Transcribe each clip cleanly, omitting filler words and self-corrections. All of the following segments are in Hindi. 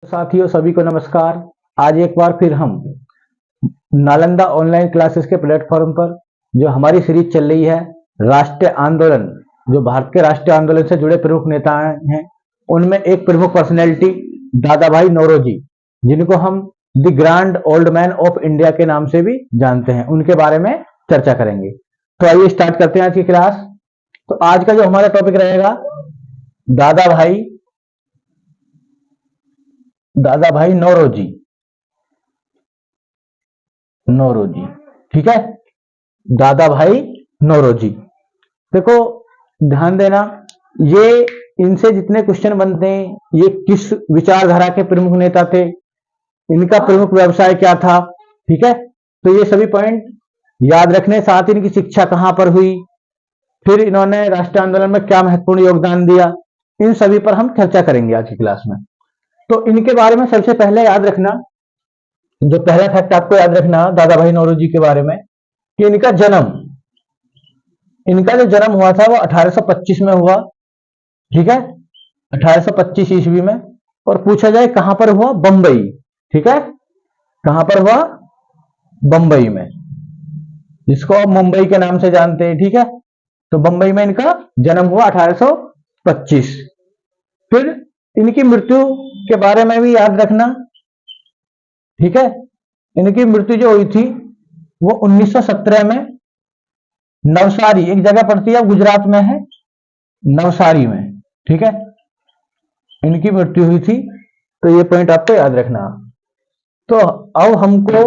साथियों सभी को नमस्कार। आज एक बार फिर हम नालंदा ऑनलाइन क्लासेस के प्लेटफॉर्म पर जो हमारी सीरीज चल रही है राष्ट्रीय आंदोलन, जो भारत के राष्ट्रीय आंदोलन से जुड़े प्रमुख नेता हैं, उनमें एक प्रमुख पर्सनैलिटी दादा भाई नौरोजी, जिनको हम the grand old man of India के नाम से भी जानते हैं, उनके बारे में चर्चा करेंगे। तो आइए स्टार्ट करते हैं आज की क्लास। तो आज का जो हमारा टॉपिक रहेगा दादा भाई नौरोजी। ठीक है, दादा भाई नौरोजी। देखो, ध्यान देना, ये इनसे जितने क्वेश्चन बनते हैं, ये किस विचारधारा के प्रमुख नेता थे, इनका प्रमुख व्यवसाय क्या था। ठीक है, तो ये सभी पॉइंट याद रखने, साथ ही इनकी शिक्षा कहां पर हुई, फिर इन्होंने राष्ट्रीय आंदोलन में क्या महत्वपूर्ण योगदान दिया, इन सभी पर हम चर्चा करेंगे आज की क्लास में। तो इनके बारे में सबसे पहले याद रखना, जो पहला फैक्ट आपको याद रखना दादा भाई नौरोजी के बारे में, कि इनका जो जन्म हुआ था वो 1825 में हुआ। ठीक है, 1825 ईस्वी में। और पूछा जाए कहां पर हुआ, बंबई। ठीक है, कहां पर हुआ, बंबई में, जिसको आप मुंबई के नाम से जानते हैं। ठीक है, तो बंबई में इनका जन्म हुआ 1825। फिर इनकी मृत्यु के बारे में भी याद रखना। ठीक है, इनकी मृत्यु जो हुई थी वो 1917 में नवसारी, एक जगह पड़ती है, गुजरात में है, नवसारी में। ठीक है, इनकी मृत्यु हुई थी। तो ये पॉइंट आपको याद रखना। तो अब हमको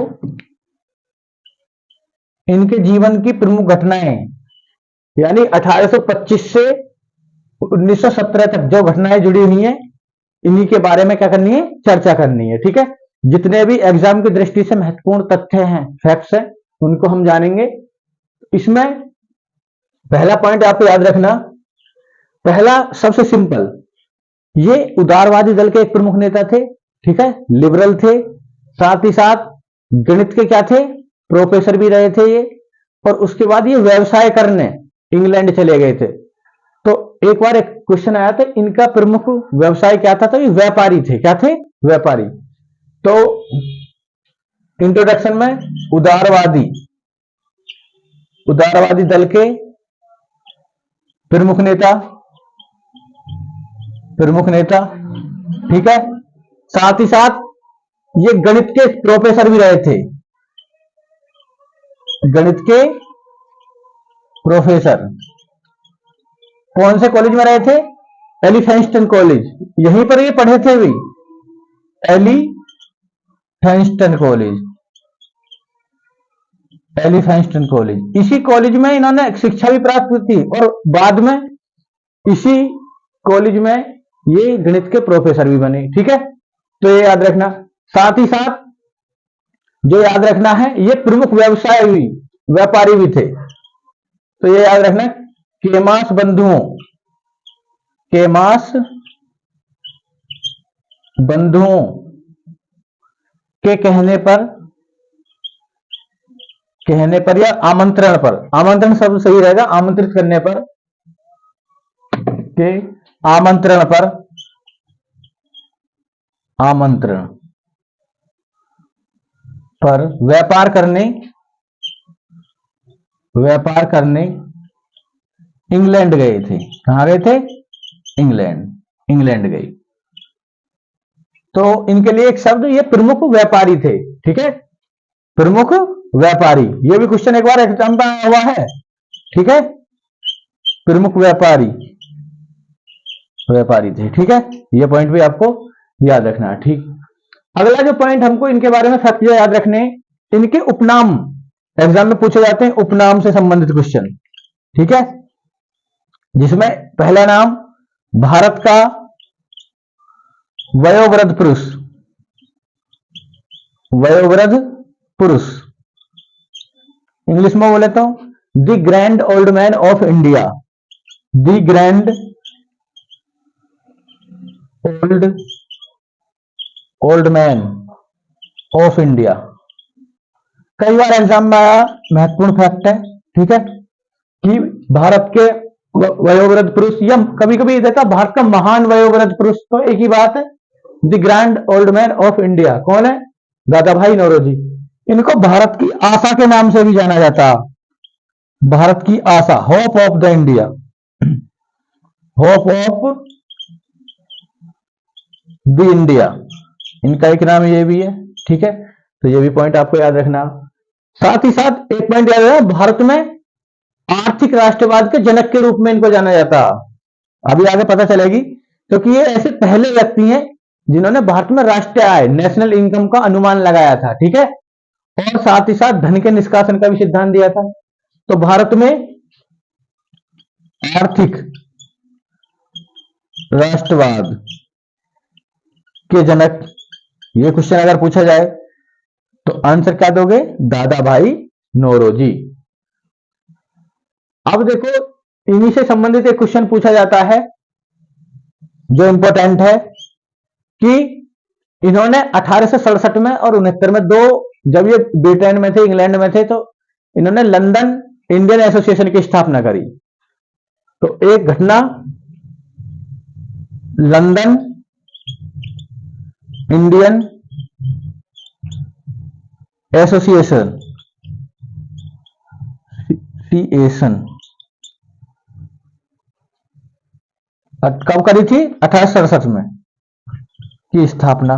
इनके जीवन की प्रमुख घटनाएं, यानी 1825 से 1917 तक जो घटनाएं जुड़ी हुई हैं, इन्हीं के बारे में क्या करनी है, चर्चा करनी है। ठीक है, जितने भी एग्जाम की दृष्टि से महत्वपूर्ण तथ्य हैं, फैक्ट्स हैं, उनको हम जानेंगे। इसमें पहला पॉइंट आपको याद रखना, पहला सबसे सिंपल, ये उदारवादी दल के एक प्रमुख नेता थे। ठीक है, लिबरल थे, साथ ही साथ गणित के क्या थे, प्रोफेसर भी रहे थे ये। और उसके बाद ये व्यवसाय करने इंग्लैंड चले गए थे। तो एक बार एक क्वेश्चन आया था, इनका प्रमुख व्यवसाय क्या था, तो ये व्यापारी थे। क्या थे, व्यापारी। तो इंट्रोडक्शन में उदारवादी दल के प्रमुख नेता। ठीक है, साथ ही साथ ये गणित के प्रोफेसर भी रहे थे, गणित के प्रोफेसर। कौन से कॉलेज में रहे थे, एलिफेंस्टन कॉलेज, यहीं पर ये पढ़े थे भी, एलिफेंस्टन कॉलेज। इसी कॉलेज में इन्होंने शिक्षा भी प्राप्त की थी, और बाद में इसी कॉलेज में ये गणित के प्रोफेसर भी बने। ठीक है, तो ये याद रखना। साथ ही साथ जो याद रखना है, ये प्रमुख व्यापारी भी थे। तो ये याद रखना, केमास बंधुओं के कहने पर या आमंत्रण शब्द सही रहेगा, आमंत्रित करने पर, के आमंत्रण पर व्यापार करने इंग्लैंड गए थे। कहां गए थे, इंग्लैंड गए। तो इनके लिए एक शब्द, ये प्रमुख व्यापारी थे। ठीक है, प्रमुख व्यापारी, ये भी क्वेश्चन एक बार एग्जाम में आया हुआ है। ठीक है, प्रमुख व्यापारी थे। ठीक है, ये पॉइंट भी आपको याद रखना है। ठीक, अगला जो पॉइंट हमको इनके बारे में फैक्ट याद रखने, इनके उपनाम एग्जाम में पूछे जाते हैं, उपनाम से संबंधित क्वेश्चन। ठीक है, जिसमें पहला नाम भारत का वयोवृद्ध पुरुष, इंग्लिश में बोले तो the grand old man of India, the grand old man of India. कई बार एग्जाम में आया, महत्वपूर्ण फैक्ट है। ठीक है, कि भारत के वयोवृद्ध पुरुष, या कभी कभी देखा भारत का महान वयोवृद्ध पुरुष, तो एक ही बात है, the grand old man of India कौन है? दादा भाई नौरोजी। इनको भारत की आशा के नाम से भी जाना जाता। भारत की आशा, hope of the India, hope of the India, इनका एक नाम ये भी है। ठीक है, तो ये भी पॉइंट आपको याद रखना। साथ ही साथ एक पॉइंट याद रखना, भारत में आर्थिक राष्ट्रवाद के जनक के रूप में इनको जाना जाता। अभी आगे पता चलेगी, क्योंकि ये ऐसे पहले व्यक्ति हैं जिन्होंने भारत में राष्ट्रीय आय, नेशनल इनकम का अनुमान लगाया था। ठीक है, और साथ ही साथ धन के निष्कासन का भी सिद्धांत दिया था। तो भारत में आर्थिक राष्ट्रवाद के जनक, ये क्वेश्चन अगर पूछा जाए तो आंसर क्या दोगे? दादा भाई नौरोजी। अब देखो, इन्हीं से संबंधित एक क्वेश्चन पूछा जाता है जो इंपॉर्टेंट है कि इन्होंने 1867 में और 69 में, जब ये ब्रिटेन में थे, इंग्लैंड में थे, तो इन्होंने लंदन इंडियन एसोसिएशन की स्थापना करी। तो एक घटना, लंदन इंडियन एसोसिएशन कब करी थी? 1867 में की स्थापना।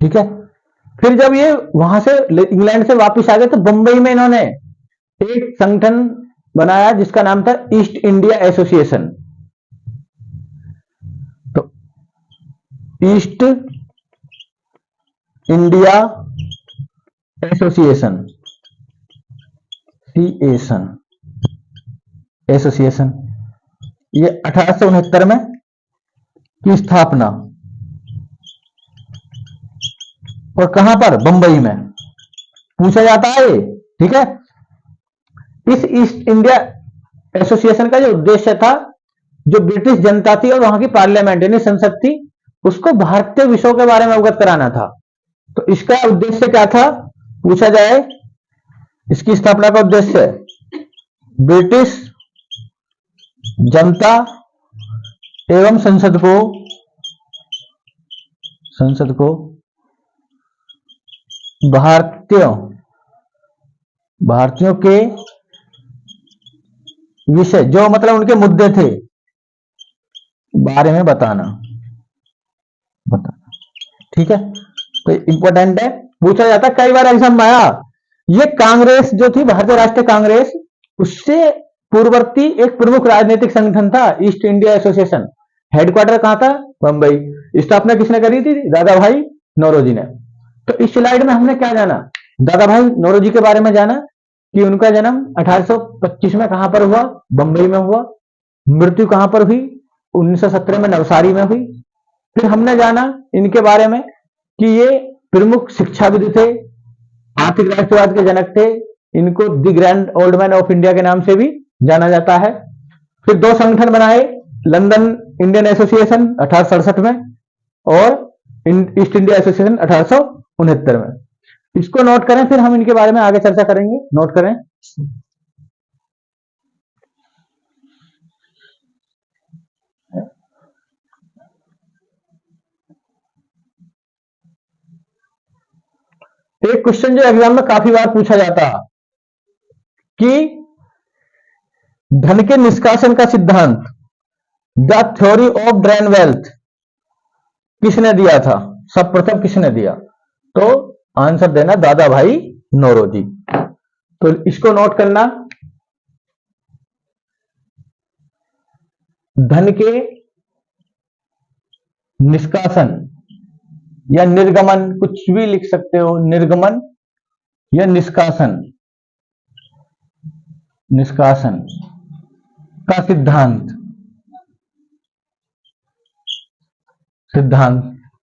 ठीक है, फिर जब ये वहां से इंग्लैंड से वापस आ गए तो बंबई में इन्होंने एक संगठन बनाया जिसका नाम था ईस्ट इंडिया एसोसिएशन। तो ईस्ट इंडिया एसोसिएशन, एसोसिएशन, ये 1869 में की स्थापना, और कहां पर? बंबई में। पूछा जाता है ये। ठीक है, इस ईस्ट इंडिया एसोसिएशन का जो उद्देश्य था, जो ब्रिटिश जनता थी और वहां की पार्लियामेंट यानी संसद थी, उसको भारतीय विषयों के बारे में अवगत कराना था। तो इसका उद्देश्य क्या था? पूछा जाए, इसकी स्थापना का उद्देश्य ब्रिटिश जनता एवं संसद को भारतीयों के विषय, जो मतलब उनके मुद्दे थे, बारे में बताना। ठीक है, तो इंपॉर्टेंट है, पूछा जाता, कई बार एग्जाम में आया। ये कांग्रेस जो थी, भारतीय राष्ट्रीय कांग्रेस, उससे पूर्ववर्ती एक प्रमुख राजनीतिक संगठन था ईस्ट इंडिया एसोसिएशन। हेडक्वार्टर कहां था? बंबई। स्थापना किसने करी थी? दादा भाई नौरोजी ने। तो इस स्लाइड में हमने क्या जाना? दादा भाई नौरोजी के बारे में जाना कि उनका जन्म 1825 में कहां पर हुआ? बंबई में हुआ। मृत्यु कहां पर हुई? 1917 में नवसारी में हुई। फिर हमने जाना इनके बारे में कि ये प्रमुख शिक्षाविद थे, आर्थिक राष्ट्रवाद के जनक थे, इनको the grand old man of India के नाम से भी जाना जाता है। फिर दो संगठन बनाए, लंदन इंडियन एसोसिएशन 1867 में और ईस्ट इंडिया एसोसिएशन 1869 में। इसको नोट करें, फिर हम इनके बारे में आगे चर्चा करेंगे। नोट करें। एक क्वेश्चन जो एग्जाम में काफी बार पूछा जाता कि धन के निष्कासन का सिद्धांत, the theory of drain wealth, किसने दिया था? सर्वप्रथम किसने दिया? तो आंसर देना दादा भाई नौरोजी। तो इसको नोट करना, धन के निष्कासन या निर्गमन, कुछ भी लिख सकते हो, निर्गमन या निष्कासन, निष्कासन का सिद्धांत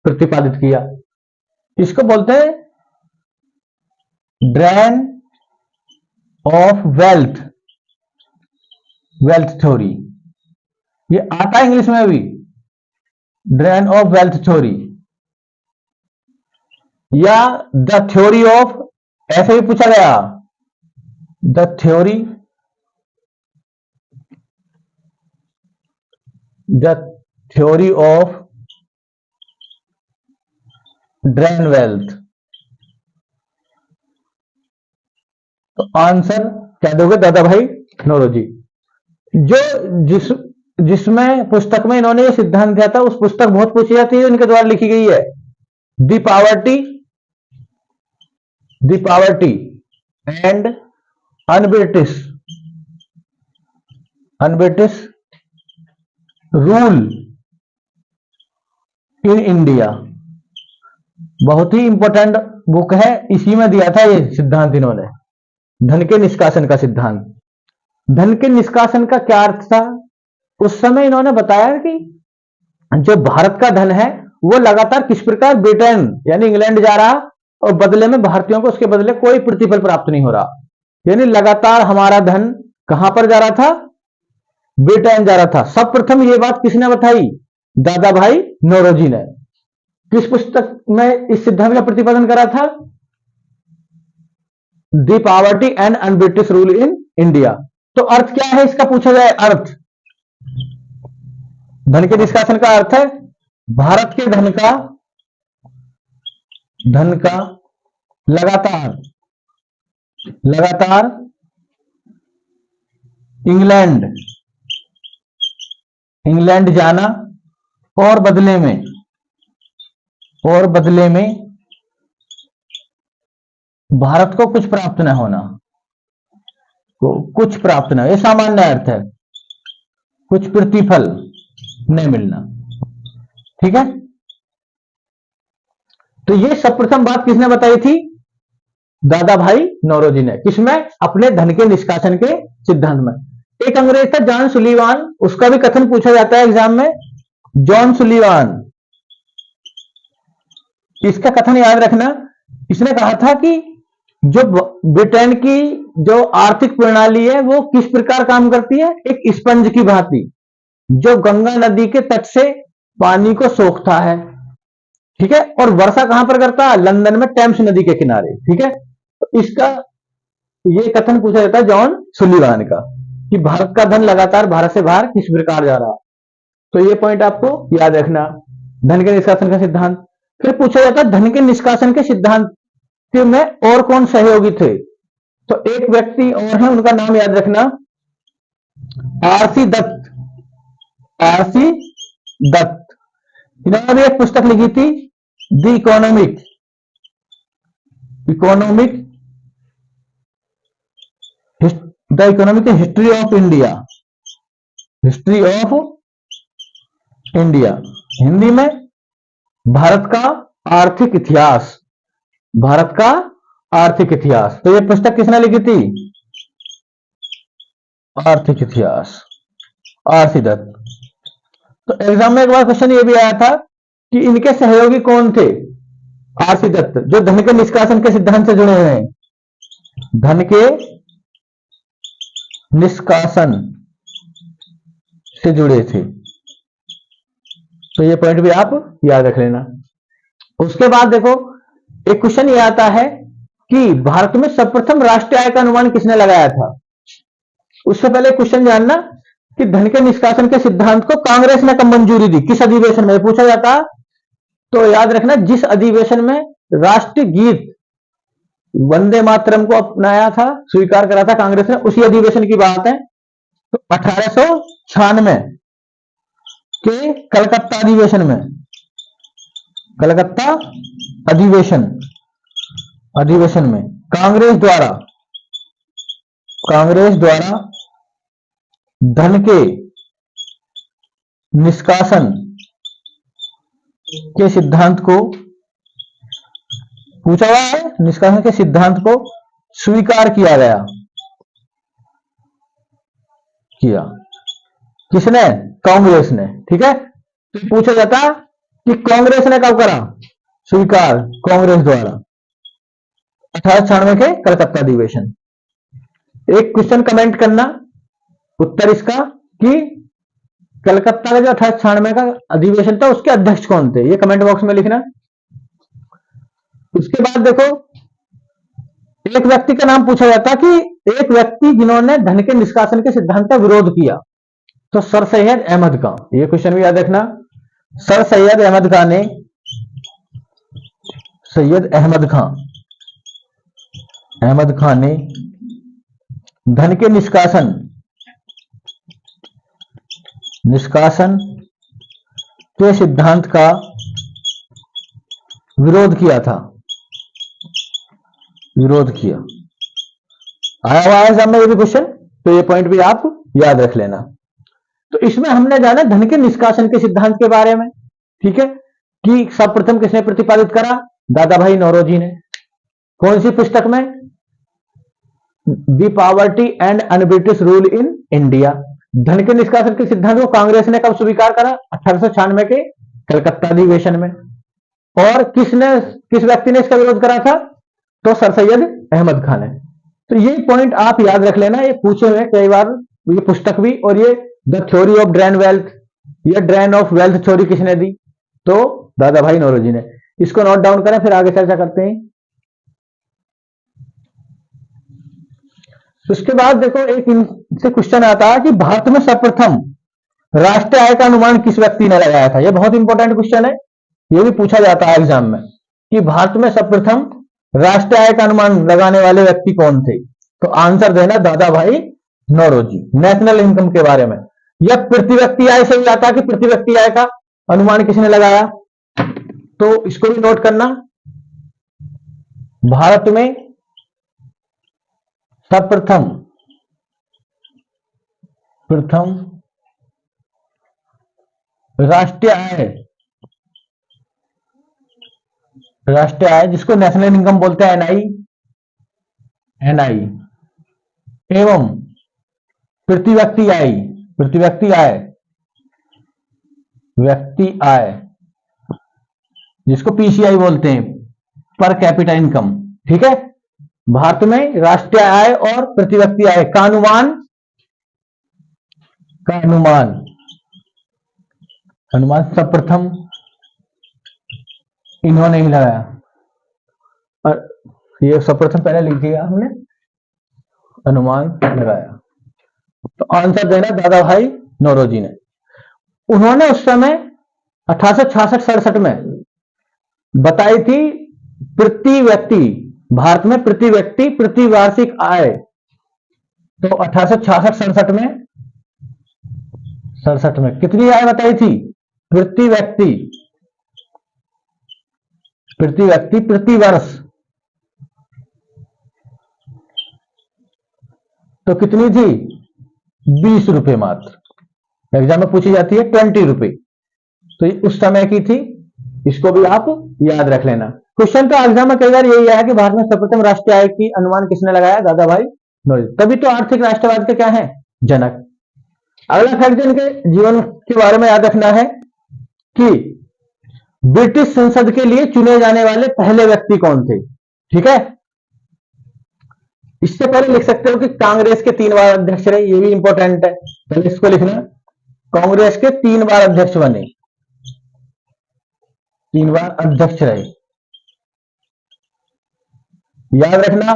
प्रतिपादित किया। इसको बोलते हैं drain of wealth, wealth theory. ये आता है इंग्लिश में भी, ड्रेन ऑफ वेल्थ थ्योरी या द थ्योरी ऑफ, ऐसे भी पूछा गया, the theory of drain wealth. तो आंसर क्या दोगे दादा भाई नौरोजी। जो जिस जिसमें पुस्तक में इन्होंने ये सिद्धांत दिया था, उस पुस्तक बहुत पूछी जाती है, इनके द्वारा लिखी गई है, the poverty and unbritish rule in India. बहुत ही इंपॉर्टेंट बुक है, इसी में दिया था ये सिद्धांत इन्होंने, धन के निष्कासन का सिद्धांत। धन के निष्कासन का क्या अर्थ था, उस समय इन्होंने बताया कि जो भारत का धन है वो लगातार किस प्रकार ब्रिटेन यानी इंग्लैंड जा रहा, और बदले में भारतीयों को उसके बदले कोई प्रतिफल प्राप्त नहीं हो रहा। यानी लगातार हमारा धन कहां पर जा रहा था, ब्रिटेन जा रहा था। सब प्रथम ये बात किसने बताई, दादा भाई नौरोजी ने। किस पुस्तक में इस सिद्धांत का प्रतिपादन करा था, the poverty and unbritish rule in India. तो अर्थ क्या है इसका पूछा जाए, अर्थ धन के निष्कासन का अर्थ है भारत के धन का लगातार इंग्लैंड जाना, और बदले में भारत को कुछ प्राप्त न होना, कुछ प्राप्त न, यह सामान्य अर्थ है, कुछ प्रतिफल नहीं मिलना। ठीक है, तो ये सर्वप्रथम बात किसने बताई थी, दादा भाई नौरोजी ने। किसमें, अपने धन के निष्कासन के सिद्धांत में। एक अंग्रेज था जॉन सुलीवान, उसका भी कथन पूछा जाता है एग्जाम में, जॉन सुलीवान। इसका कथन याद रखना, इसने कहा था कि जो ब्रिटेन की जो आर्थिक प्रणाली है वो किस प्रकार काम करती है, एक स्पंज की भांति, जो गंगा नदी के तट से पानी को सोखता है। ठीक है, और वर्षा कहां पर करता है, लंदन में टेम्स नदी के किनारे। ठीक है, तो इसका ये कथन पूछा जाता है जॉन सुलीवान का, कि भारत का धन लगातार भारत से बाहर किस प्रकार जा रहा। तो ये पॉइंट आपको याद रखना, धन के निष्कासन का सिद्धांत। फिर पूछा जाता है धन के निष्कासन के सिद्धांत में और कौन सहयोगी थे। तो एक व्यक्ति और है, उनका नाम याद रखना, आरसी दत्त। इन्होंने भी एक पुस्तक लिखी थी, the economic history of India, Hindi में भारत का आर्थिक इतिहास। तो ये पुस्तक किसने लिखी थी, आर्थिक इतिहास, आरसी दत्त। तो एग्जाम में एक बार क्वेश्चन ये भी आया था कि इनके सहयोगी कौन थे, आरसी दत्त, जो धन के निष्कासन के सिद्धांत से जुड़े हुए हैं, धन के निष्कासन से जुड़े थे। तो ये पॉइंट भी आप याद रख लेना। उसके बाद देखो एक क्वेश्चन ये आता है कि भारत में सर्वप्रथम राष्ट्रीय आय का अनुमान किसने लगाया था। उससे पहले क्वेश्चन जानना कि धन के निष्कासन के सिद्धांत को कांग्रेस ने कब मंजूरी दी, किस अधिवेशन में पूछा जाता। तो याद रखना, जिस अधिवेशन में राष्ट्रीय गीत वंदे मातरम को अपनाया था, स्वीकार करा था कांग्रेस ने, उसी अधिवेशन की बात है। तो 1896 के कलकत्ता अधिवेशन में कांग्रेस द्वारा धन के निष्कासन के सिद्धांत को पूछा हुआ है, निष्कासन के सिद्धांत को स्वीकार किया गया। किसने, कांग्रेस ने। ठीक है, तो पूछा जाता कि कांग्रेस ने कब करा स्वीकार, कांग्रेस द्वारा 1896 के कलकत्ता अधिवेशन। एक क्वेश्चन कमेंट करना उत्तर इसका कि कलकत्ता का जो 1896 का अधिवेशन था उसके अध्यक्ष कौन थे, ये कमेंट बॉक्स में लिखना। उसके बाद देखो एक व्यक्ति का नाम पूछा जाता कि एक व्यक्ति जिन्होंने धन के निष्कासन के सिद्धांत का विरोध किया, तो सर सैयद अहमद खां। ये क्वेश्चन भी याद रखना, सर सैयद अहमद खां ने सैयद अहमद खान ने धन के निष्कासन के सिद्धांत का विरोध किया। आया हुआ है एग्जाम में ये भी क्वेश्चन, तो ये पॉइंट भी आप याद रख लेना। तो इसमें हमने जाना धन के निष्कासन के सिद्धांत के बारे में, ठीक है, कि सर्वप्रथम किसने प्रतिपादित करा? दादा भाई नौरोजी ने। कौन सी पुस्तक में? The poverty and unbritish rule in India. धन के निष्कासन के सिद्धांत को कांग्रेस ने कब स्वीकार करा? 1896 के कलकत्ता अधिवेशन में। और किस व्यक्ति ने इसका विरोध करा था? तो सर सैयद अहमद खान ने। तो ये पॉइंट आप याद रख लेना, ये पूछे हुए कई बार, ये पुस्तक भी। और ये the theory of drain wealth, ये ड्रेन ऑफ वेल्थ थ्योरी किसने दी? तो दादा भाई नौरोजी ने। इसको नोट डाउन करें, फिर आगे चर्चा करते हैं। उसके बाद देखो एक इनसे क्वेश्चन आता है कि भारत में सर्वप्रथम राष्ट्रीय आय का अनुमान किस व्यक्ति ने लगाया था? यह बहुत इंपॉर्टेंट क्वेश्चन है, यह भी पूछा जाता है एग्जाम में कि भारत में सर्वप्रथम राष्ट्रीय आय का अनुमान लगाने वाले व्यक्ति कौन थे? तो आंसर देना दादा भाई नौरोजी। नेशनल इनकम के बारे में, यह प्रति व्यक्ति आय से भी आता है कि प्रति व्यक्ति आय का अनुमान किसने लगाया? तो इसको भी नोट करना। भारत में सर्वप्रथम राष्ट्रीय आय जिसको नेशनल इनकम बोलते हैं, एनआई, एवं प्रति व्यक्ति आय जिसको पीसीआई बोलते हैं, पर कैपिटा इनकम। ठीक है, भारत में राष्ट्रीय आय और प्रति व्यक्ति आय का अनुमान सर्वप्रथम इन्होंने ही लगाया। और ये सर्वप्रथम पहले लिख दिया हमने, अनुमान लगाया। तो आंसर देना दादा भाई नौरोजी ने। उन्होंने उस समय 1866-67 में बताई थी प्रति व्यक्ति, भारत में प्रति व्यक्ति प्रति वार्षिक आय। तो 1866-67 में कितनी आय बताई थी? प्रति व्यक्ति प्रति वर्ष। तो कितनी थी? 20 रुपए मात्र। एग्जाम में पूछी जाती है 20 रुपए, तो उस समय की थी। इसको भी आप याद रख लेना। क्वेश्चन तो एग्जाम में कई बार यही आया कि भारत में सर्वप्रथम राष्ट्रीय आय की अनुमान किसने लगाया? दादा भाई नौरोजी। तभी तो आर्थिक राष्ट्रवाद के क्या है? जनक। अगला फैक्ट इनके जीवन के बारे में याद रखना है कि ब्रिटिश संसद के लिए चुने जाने वाले पहले व्यक्ति कौन थे? ठीक है, इससे पहले लिख सकते हो कि कांग्रेस के 3 बार अध्यक्ष रहे, ये भी इंपॉर्टेंट है, पहले इसको लिखना। कांग्रेस के 3 बार अध्यक्ष बने, 3 बार अध्यक्ष रहे, याद रखना।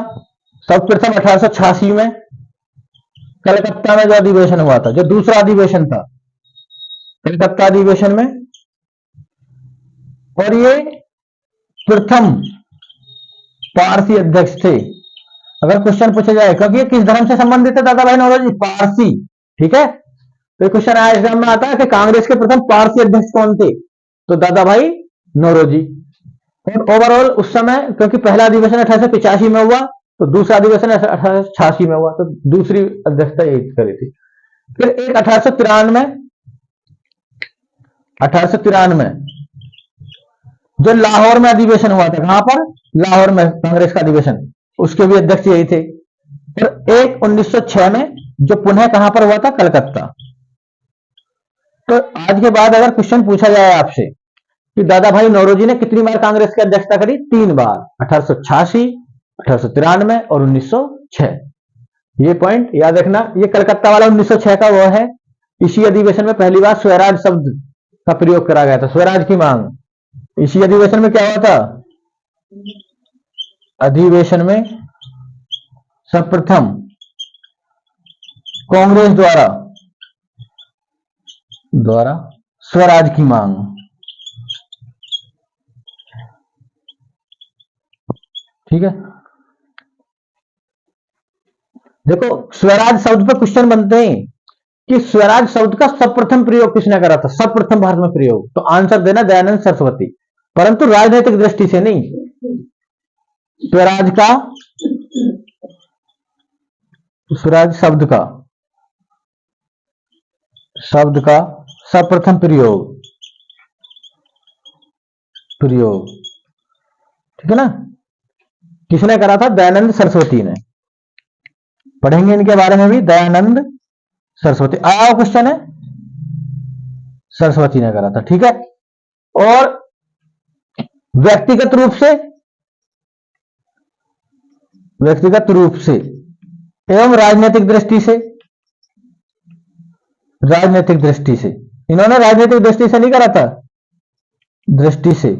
सर्वप्रथम 1886 में कलकत्ता में जो अधिवेशन हुआ था, जो दूसरा अधिवेशन था कलकत्ता अधिवेशन में, और ये प्रथम पारसी अध्यक्ष थे। अगर क्वेश्चन पूछा जाए, क्योंकि ये किस धर्म से संबंधित है दादा भाई नौरोजी? पारसी। ठीक है, तो ये क्वेश्चन आया एग्जाम में आता है कि कांग्रेस के प्रथम पारसी अध्यक्ष कौन थे? तो दादा भाई नौरोजी। और ओवरऑल उस समय, क्योंकि पहला अधिवेशन 1885 में हुआ, तो दूसरा अधिवेशन 1886 में हुआ, तो दूसरी अध्यक्षता यही करी थी। फिर एक 1893 जो लाहौर में अधिवेशन हुआ था, कहां पर? लाहौर में कांग्रेस का अधिवेशन, उसके भी अध्यक्ष यही थे। फिर एक 1906 में जो पुनः कहां पर हुआ था? कलकत्ता। तो आज के बाद अगर क्वेश्चन पूछा जाए आपसे कि दादा भाई नौरोजी ने कितनी बार कांग्रेस की अध्यक्षता करी? 3 बार, 1886, 1893 और 1906। ये पॉइंट याद रखना। ये कलकत्ता वाला 1906 का वो है, इसी अधिवेशन में पहली बार स्वराज शब्द का प्रयोग करा गया था, स्वराज की मांग। इसी अधिवेशन में क्या हुआ था? अधिवेशन में सर्वप्रथम कांग्रेस द्वारा स्वराज की मांग, ठीक है। देखो स्वराज शब्द पर क्वेश्चन बनते हैं कि स्वराज शब्द का सर्वप्रथम प्रयोग किसने करा था, सर्वप्रथम भारत में प्रयोग, तो आंसर देना दयानंद सरस्वती, परंतु राजनीतिक दृष्टि से नहीं। स्वराज का, स्वराज शब्द का सर्वप्रथम प्रयोग, ठीक है ना, किसने करा था, दयानंद सरस्वती ने। पढ़ेंगे इनके बारे में भी, दयानंद सरस्वती आया क्वेश्चन है, सरस्वती ने करा था, ठीक है। और व्यक्तिगत रूप से एवं राजनीतिक दृष्टि से, इन्होंने राजनीतिक दृष्टि से नहीं करा था, दृष्टि से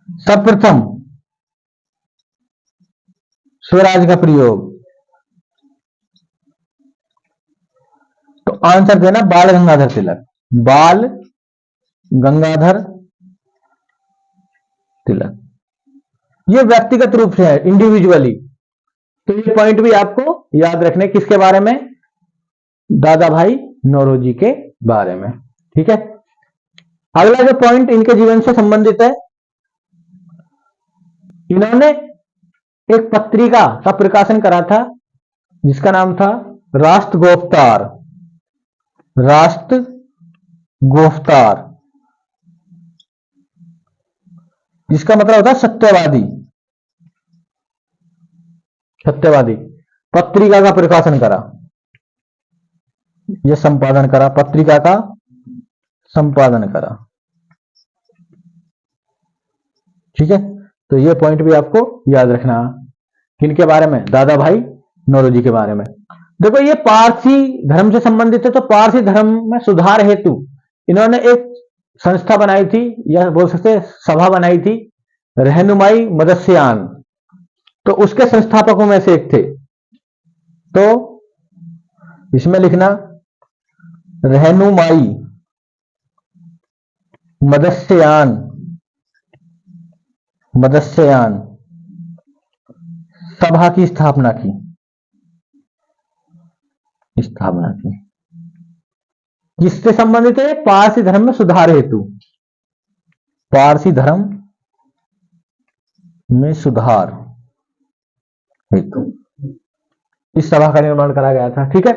सर्वप्रथम स्वराज का प्रयोग, तो आंसर देना बाल गंगाधर तिलक, बाल गंगाधर तिलक। ये व्यक्तिगत रूप से है, इंडिविजुअली। तो ये पॉइंट भी आपको याद रखने, किसके बारे में, दादा भाई नौरोजी के बारे में, ठीक है। अगला जो पॉइंट इनके जीवन से संबंधित है, इन्होंने एक पत्रिका का प्रकाशन करा था जिसका नाम था राष्ट्र गोफ्तार, जिसका मतलब होता है सत्यवादी। पत्रिका का प्रकाशन करा, यह संपादन करा, पत्रिका का संपादन करा, ठीक है। तो यह पॉइंट भी आपको याद रखना, किनके बारे में, दादा भाई नौरोजी के बारे में। देखो ये पारसी धर्म से संबंधित है, तो पारसी धर्म में सुधार हेतु इन्होंने एक संस्था बनाई थी, या बोल सकते सभा बनाई थी, रहनुमाई मदस्यान, तो उसके संस्थापकों में से एक थे। तो इसमें लिखना रहनुमाई मदस्यान सभा की स्थापना की, किससे संबंधित है, पारसी धर्म में सुधार हेतु, पारसी धर्म में सुधार हेतु इस सभा का निर्माण करा गया था, ठीक है।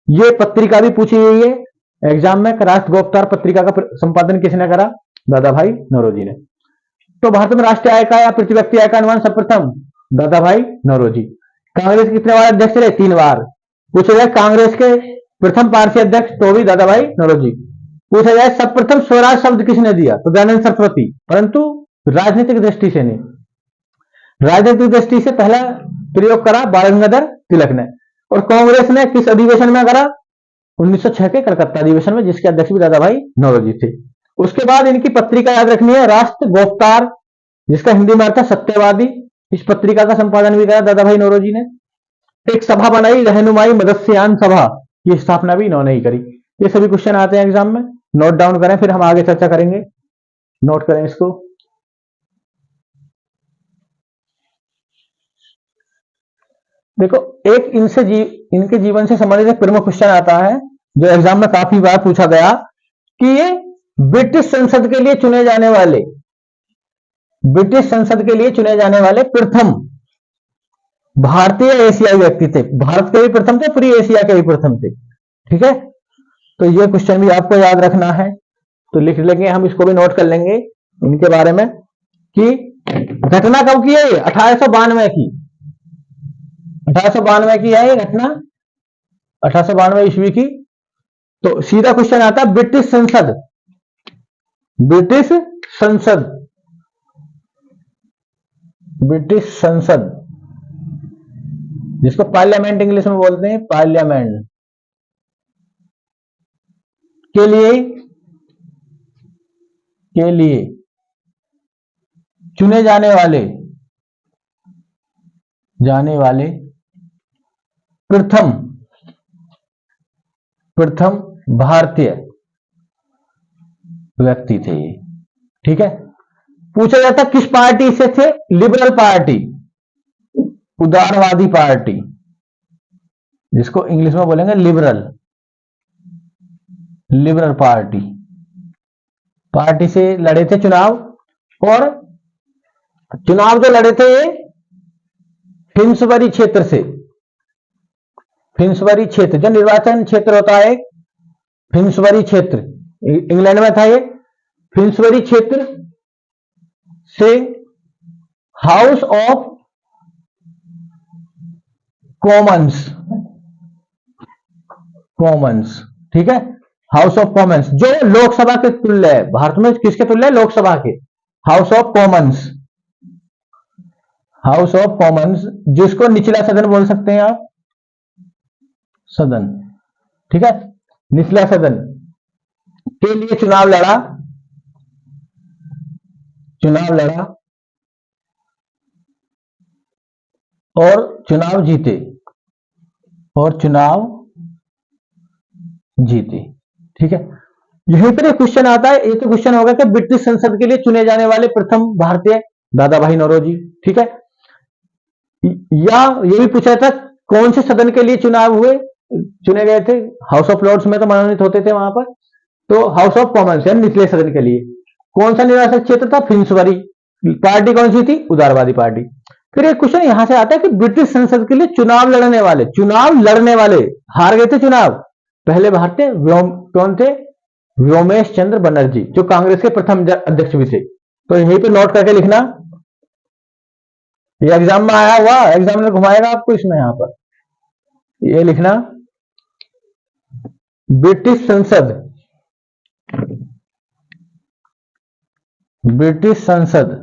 ये पत्रिका भी पूछी गई है एग्जाम में, राष्ट्र गोफ्तार पत्रिका का संपादन किसने करा, दादा भाई नौरोजी ने। तो भारत में राष्ट्रीय आय का या प्रति व्यक्ति आय का अनुमान सर्वप्रथम दादा भाई नौरोजी। कांग्रेस के कितने बार अध्यक्ष रहे, 3 बार। पूछा जाए कांग्रेस के प्रथम पारसी अध्यक्ष, तो भी दादा भाई नौरोजी। पूछा जाए सर्वप्रथम स्वराज शब्द किसने दिया, तो दयानंद सरस्वती, परंतु राजनीतिक दृष्टि से नहीं, राजनीतिक दृष्टि से पहला प्रयोग करा बाल गंगाधर तिलक ने। और कांग्रेस ने किस अधिवेशन में करा, 1906 के कलकत्ता अधिवेशन में, जिसके अध्यक्ष भी दादा भाई नौरोजी थे। उसके बाद इनकी पत्रिका याद रखनी है, राष्ट्र गोफ्तार, जिसका हिंदी में अर्थ है सत्यवादी। इस पत्रिका का संपादन भी करा दादा भाई नौरोजी ने। एक सभा बनाई, रहनुमाई मदस्यान सभा, की स्थापना भी इन्होंने ही करी। ये सभी क्वेश्चन आते हैं एग्जाम में, नोट डाउन करें, फिर हम आगे चर्चा करेंगे, नोट करें इसको। देखो एक इनके जीवन से संबंधित एक प्रमुख क्वेश्चन आता है जो एग्जाम में काफी बार पूछा गया, कि ये ब्रिटिश संसद के लिए चुने जाने वाले प्रथम भारतीय एशियाई व्यक्ति थे। भारत के भी प्रथम थे, पूरी एशिया के भी प्रथम थे, ठीक है। तो ये क्वेश्चन भी आपको याद रखना है, तो लिख लेंगे हम, इसको भी नोट कर लेंगे इनके बारे में, कि घटना कब की है, 1892 की, 1892 की है ये घटना, 1892 ईस्वी की। तो सीधा क्वेश्चन आता है, ब्रिटिश संसद, जिसको पार्लियामेंट इंग्लिश में बोलते हैं, पार्लियामेंट के लिए चुने जाने वाले प्रथम भारतीय व्यक्ति थे ये, ठीक है। पूछा जाता किस पार्टी से थे, लिबरल पार्टी, उदारवादी पार्टी, जिसको इंग्लिश में बोलेंगे लिबरल, लिबरल पार्टी, पार्टी से लड़े थे चुनाव। और चुनाव जो लड़े थे फिन्सबरी क्षेत्र से, फिन्सबरी क्षेत्र जो निर्वाचन क्षेत्र होता है, फिन्सबरी क्षेत्र इंग्लैंड में था ये। फिन्सबरी क्षेत्र से हाउस ऑफ कॉमन्स, कॉमन्स, ठीक है, हाउस ऑफ कॉमन्स जो लोकसभा के तुल्य है। भारत में किसके तुल्य है? लोकसभा के। House of Commons, house of Commons, जिसको निचला सदन बोल सकते हैं आप, सदन, ठीक है, निचला सदन के लिए चुनाव लड़ा, चुनाव लड़ा और चुनाव जीते, और चुनाव जीते, ठीक है। यहीं पर एक क्वेश्चन आता है, एक क्वेश्चन होगा कि ब्रिटिश संसद के लिए चुने जाने वाले प्रथम भारतीय, दादा भाई नौरोजी, ठीक है। या ये भी पूछा था कौन से सदन के लिए चुनाव हुए, चुने गए थे? हाउस ऑफ लॉर्ड्स में तो मनोनीत होते थे वहां पर, तो हाउस ऑफ कॉमन्स यानी निचले सदन के लिए। कौन सा निर्वाचन क्षेत्र था? फिन्सबरी। पार्टी कौन सी थी? उदारवादी पार्टी। फिर एक क्वेश्चन यहां से आता है कि ब्रिटिश संसद के लिए चुनाव लड़ने वाले, चुनाव लड़ने वाले हार गए थे चुनाव, पहले भारतीय कौन थे? व्योमेश चंद्र बनर्जी, जो कांग्रेस के प्रथम अध्यक्ष भी थे। तो यहीं पे नोट करके लिखना, ये एग्जाम में आया हुआ, एग्जामिनर घुमाएगा आपको इसमें, यहां पर ये लिखना, ब्रिटिश संसद, ब्रिटिश संसद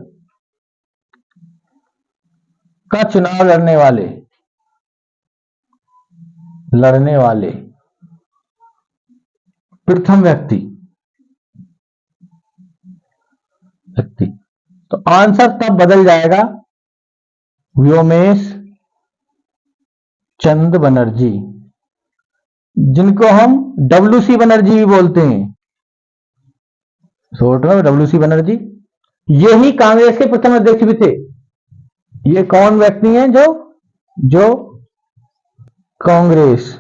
का चुनाव लड़ने वाले, लड़ने वाले प्रथम व्यक्ति, व्यक्ति, तो आंसर तब बदल जाएगा व्योमेश चंद्र बनर्जी, जिनको हम डब्ल्यूसी बनर्जी भी बोलते हैं, शॉर्ट में डब्ल्यूसी बनर्जी। यही कांग्रेस के प्रथम अध्यक्ष भी थे। ये कौन व्यक्ति हैं? जो कांग्रेस,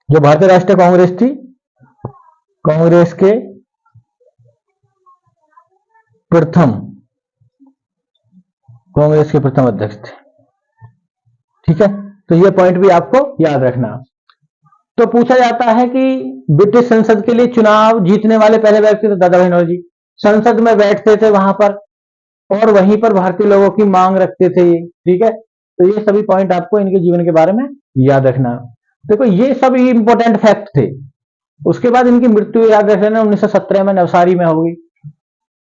जो भारतीय राष्ट्रीय कांग्रेस थी, कांग्रेस के प्रथम, कांग्रेस के प्रथम अध्यक्ष थे, ठीक है। तो ये पॉइंट भी आपको याद रखना। तो पूछा जाता है कि ब्रिटिश संसद के लिए चुनाव जीतने वाले पहले व्यक्ति तो दादा भाई नौरोजी, संसद में बैठते थे वहां पर और वहीं पर भारतीय लोगों की मांग रखते थे ये, ठीक है। तो ये सभी पॉइंट आपको इनके जीवन के बारे में याद रखना। देखो ये सभी इंपॉर्टेंट फैक्ट थे। उसके बाद इनकी मृत्यु याद रख लेना 1917 में नवसारी में होगी।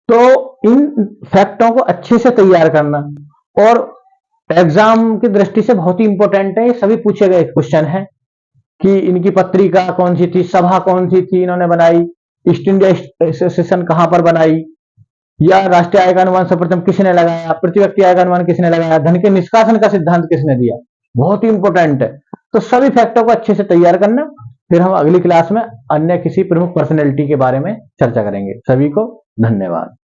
तो इन फैक्टों को अच्छे से तैयार करना, और एग्जाम की दृष्टि से बहुत ही इंपॉर्टेंट है, ये सभी पूछे गए क्वेश्चन है कि इनकी पत्रिका कौन सी थी, सभा कौन सी थी इन्होंने बनाई, ईस्ट इंडिया एसोसिएशन कहां पर बनाई, या राष्ट्रीय आय का अनुमान सर्वप्रथम किसने लगाया, प्रति व्यक्ति आय का अनुमान किसने लगाया, धन के निष्कासन का सिद्धांत किसने दिया, बहुत ही इंपॉर्टेंट है। तो सभी फैक्टों को अच्छे से तैयार करना। फिर हम अगली क्लास में अन्य किसी प्रमुख पर्सनैलिटी के बारे में चर्चा करेंगे। सभी को धन्यवाद।